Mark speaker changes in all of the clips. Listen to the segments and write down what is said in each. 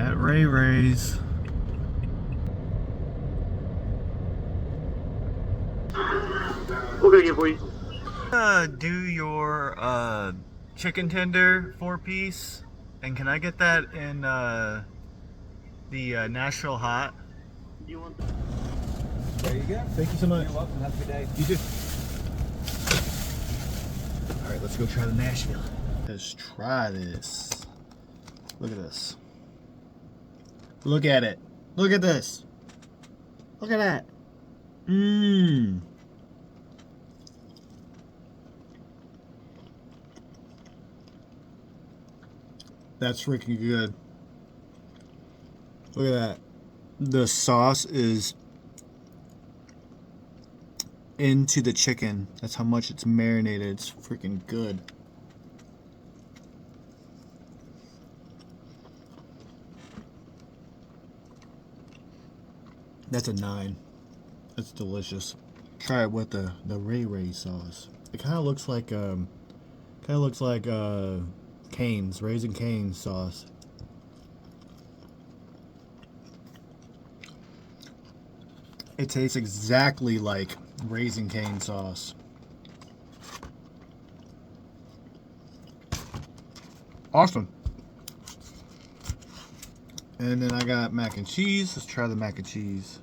Speaker 1: at RayRay's.
Speaker 2: What can I get for you?
Speaker 1: Do your chicken tender 4-piece, and can I get that in the Nashville hot?
Speaker 2: Do you want
Speaker 1: There you go. Thank you so much.
Speaker 2: You're welcome. Have a good day.
Speaker 1: You too. All right, let's go try the Nashville. Let's try this. Look at this. Look at it. Look at this. Look at that. Mmm. That's freaking good. Look at that. The sauce is into the chicken. That's how much it's marinated. It's freaking good. That's a 9. That's delicious. Try it with the RayRay sauce. It kind of looks like Cane's, Raising Cane's sauce. It tastes exactly like Raising Cane sauce. Awesome. And then I got mac and cheese. Let's try the mac and cheese.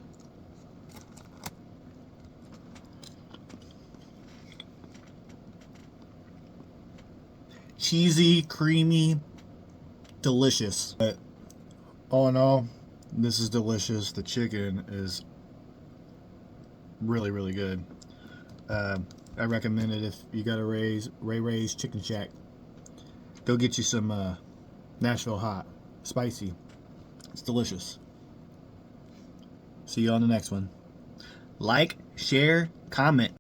Speaker 1: Cheesy, creamy, delicious. But all in all, this is delicious. The chicken is really, really good. I recommend it if you got a RayRay's Chicken Shack. Go get you some Nashville hot, spicy. It's delicious. See you on the next one. Like, share, comment.